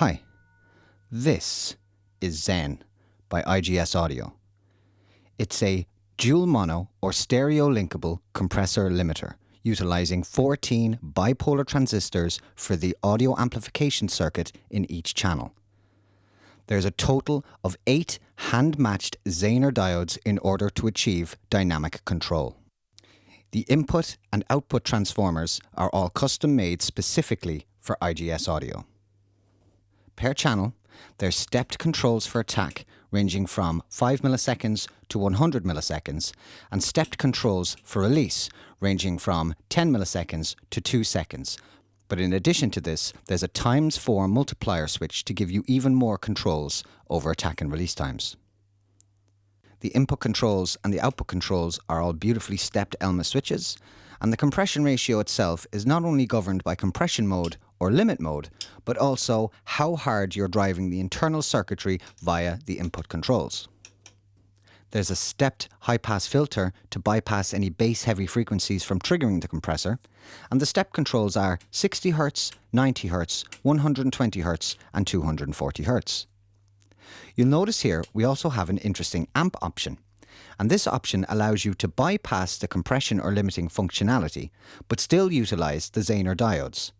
Hi, this is ZEN by IGS Audio. It's a dual mono or stereo linkable compressor limiter utilizing 14 bipolar transistors for the audio amplification circuit in each channel. There's a total of 8 hand-matched Zener diodes in order to achieve dynamic control. The input and output transformers are all custom made specifically for IGS Audio. Per channel, there's stepped controls for attack ranging from 5 milliseconds to 100 milliseconds and stepped controls for release ranging from 10 milliseconds to 2 seconds. But in addition to this, there's a ×4 multiplier switch to give you even more controls over attack and release times. The input controls and the output controls are all beautifully stepped ELMA switches, and the compression ratio itself is not only governed by compression mode or limit mode, but also how hard you're driving the internal circuitry via the input controls. There's a stepped high-pass filter to bypass any bass-heavy frequencies from triggering the compressor, and the step controls are 60 Hz, 90 Hz, 120 Hz, and 240 Hz. You'll notice here we also have an interesting amp option, and this option allows you to bypass the compression or limiting functionality, but still utilize the Zener diodes.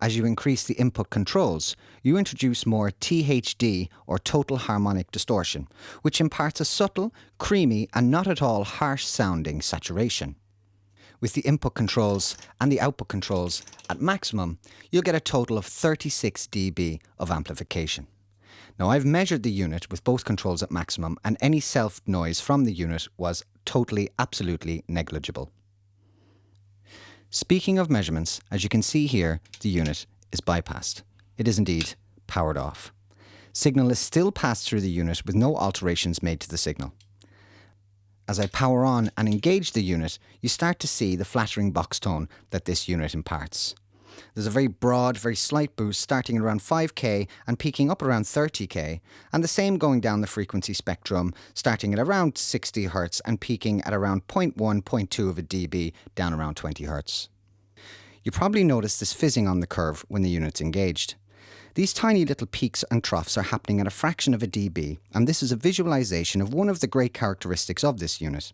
As you increase the input controls, you introduce more THD or total harmonic distortion, which imparts a subtle, creamy, and not at all harsh sounding saturation. With the input controls and the output controls at maximum, you'll get a total of 36 dB of amplification. Now, I've measured the unit with both controls at maximum, and any self noise from the unit was totally, absolutely negligible. Speaking of measurements, as you can see here, the unit is bypassed. It is indeed powered off. Signal is still passed through the unit with no alterations made to the signal. As I power on and engage the unit, you start to see the flattering box tone that this unit imparts. There's a very broad, very slight boost starting at around 5K and peaking up around 30K, and the same going down the frequency spectrum, starting at around 60 Hz and peaking at around 0.1, 0.2 of a dB down around 20 Hz. You probably notice this fizzing on the curve when the unit's engaged. These tiny little peaks and troughs are happening at a fraction of a dB, and this is a visualization of one of the great characteristics of this unit.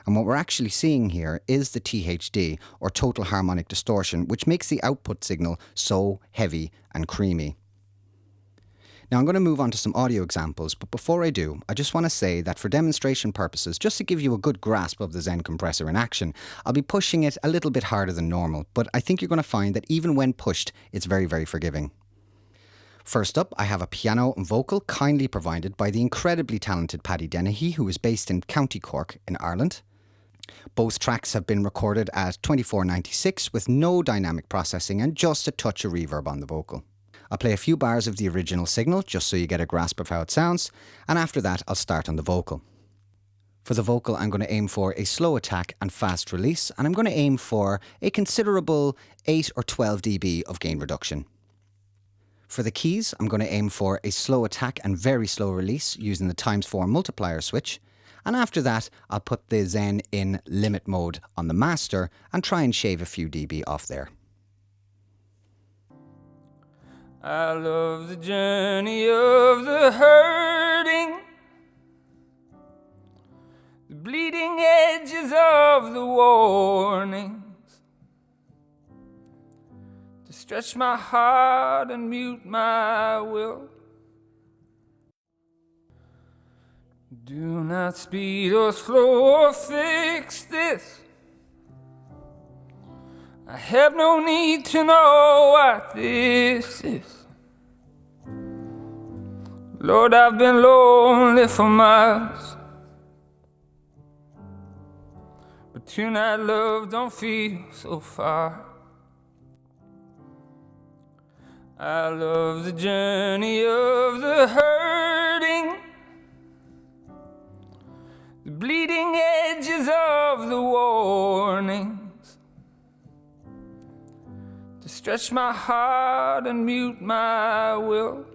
And what we're actually seeing here is the THD, or total harmonic distortion, which makes the output signal so heavy and creamy. Now I'm going to move on to some audio examples, but before I do, I just want to say that for demonstration purposes, just to give you a good grasp of the ZEN compressor in action, I'll be pushing it a little bit harder than normal, but I think you're going to find that even when pushed, it's very, very forgiving. First up, I have a piano and vocal kindly provided by the incredibly talented Paddy Dennehy, who is based in County Cork in Ireland. Both tracks have been recorded at 2496 with no dynamic processing and just a touch of reverb on the vocal. I'll play a few bars of the original signal just so you get a grasp of how it sounds, and after that I'll start on the vocal. For the vocal, I'm going to aim for a slow attack and fast release, and I'm going to aim for a considerable 8 or 12 dB of gain reduction. For the keys, I'm going to aim for a slow attack and very slow release using the ×4 multiplier switch. And after that, I'll put the ZEN in limit mode on the master and try and shave a few dB off there. I love the journey of the hurting, the bleeding edges of the warning. Stretch my heart and mute my will. Do not speed or slow or fix this. I have no need to know what this is. Lord, I've been lonely for miles, but tonight love don't feel so far. I love the journey of the hurting, the bleeding edges of the warnings, to stretch my heart and mute my will.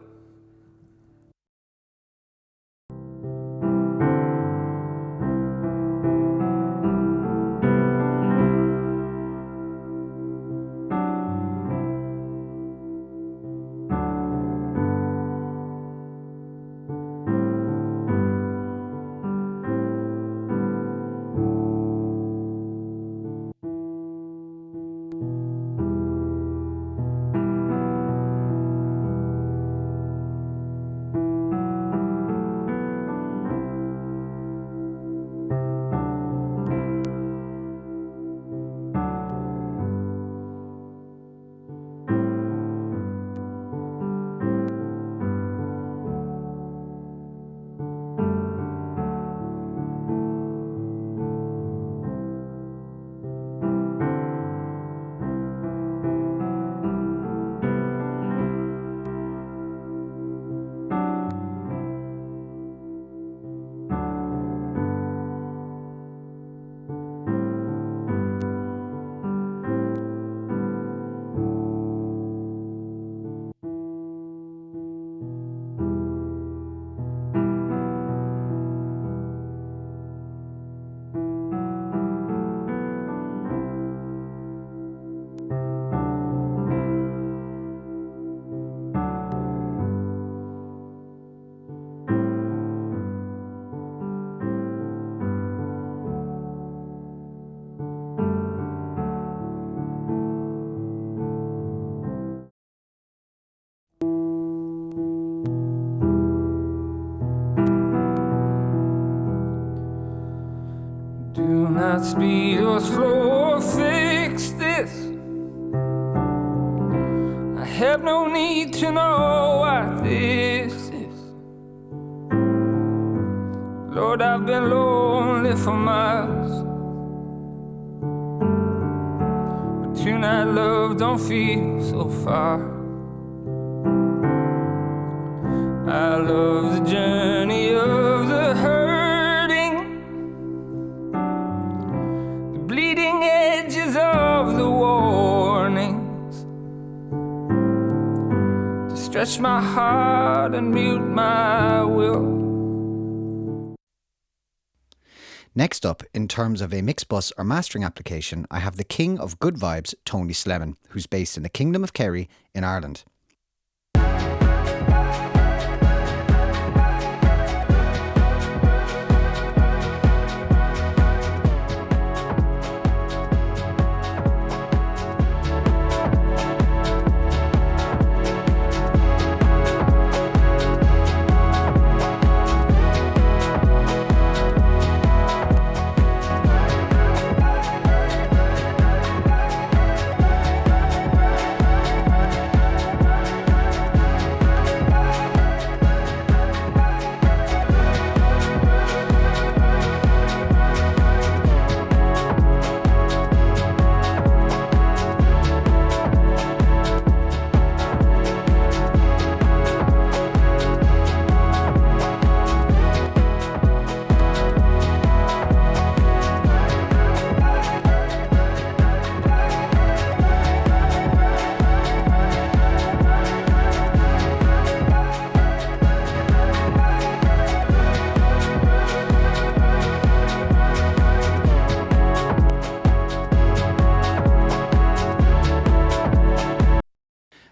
not speed or slow or fix this. I have no need to know what this is. Lord, I've been lonely for miles, but tonight love don't feel so far. I love the journey of the hurting, the bleeding edges of the warnings, to stretch my heart and mute my will. Next up, in terms of a mix bus or mastering application, I have the king of good vibes, Tony Slemon, who's based in the Kingdom of Kerry in Ireland.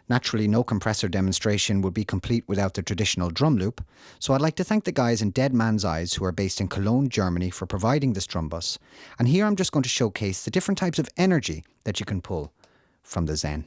Naturally, no compressor demonstration would be complete without the traditional drum loop, so I'd like to thank the guys in Dead Man's Eyes who are based in Cologne, Germany for providing this drum bus, and here I'm just going to showcase the different types of energy that you can pull from the ZEN.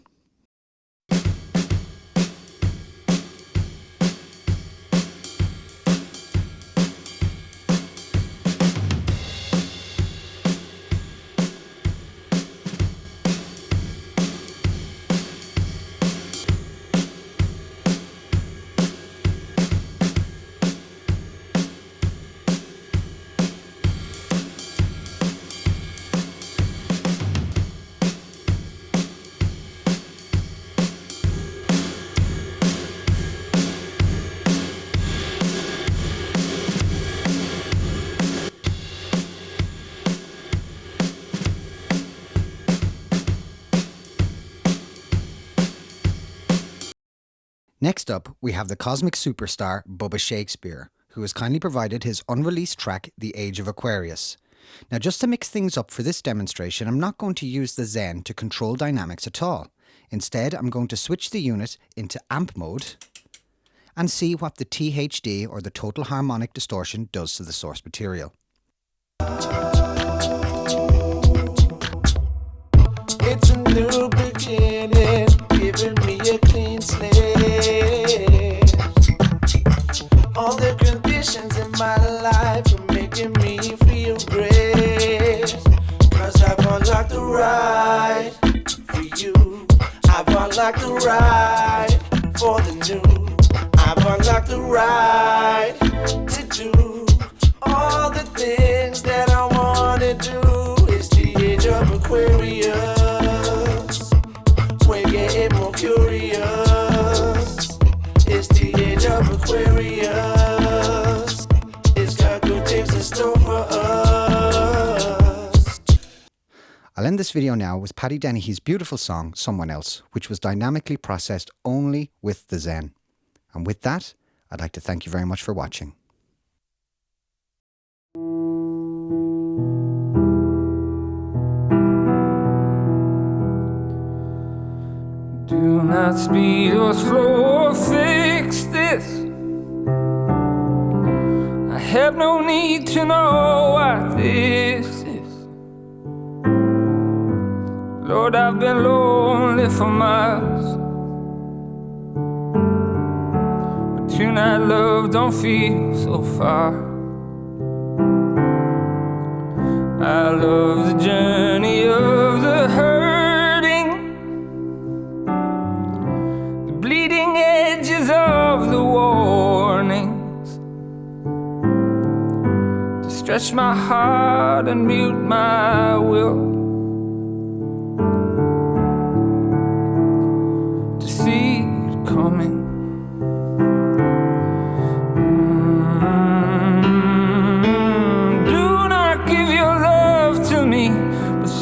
Next up, we have the cosmic superstar Bubba Shakespeare, who has kindly provided his unreleased track, The Age of Aquarius. Now, just to mix things up for this demonstration, I'm not going to use the ZEN to control dynamics at all. Instead, I'm going to switch the unit into amp mode and see what the THD, or the total harmonic distortion, does to the source material. It's a new beginning, giving me a clean slate. All the conditions in my life are making me feel great. 'Cause I've unlocked the ride for you. I've unlocked the ride for the new. I've unlocked the ride to do all the things that I want to do. It's the age of Aquarius. We're getting more curious. It's the age of Aquarius. It's got good things in store for us. I'll end this video now with Paddy Dennehy's beautiful song, Someone Else, which was dynamically processed only with the ZEN. And with that, I'd like to thank you very much for watching. Do not speed or slow or fix this. I have no need to know what this is. Lord, I've been lonely for miles, but tonight love don't feel so far. I love the journey of the hurting, the bleeding edges of the warnings, to stretch my heart and mute my will, to see it coming.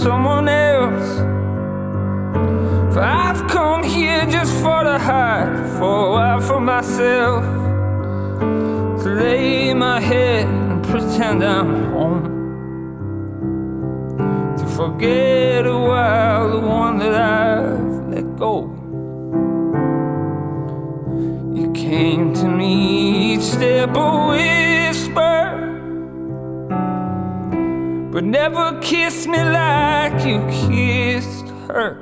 Someone else, for I've come here just for to hide for a while from myself, to lay my head and pretend I'm home, to forget a while the one that I've let go. You came to me each step a whisper, but never kissed me like you kissed her.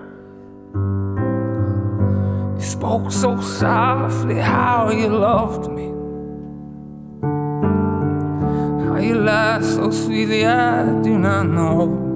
You spoke so softly how you loved me, how you lied so sweetly I do not know.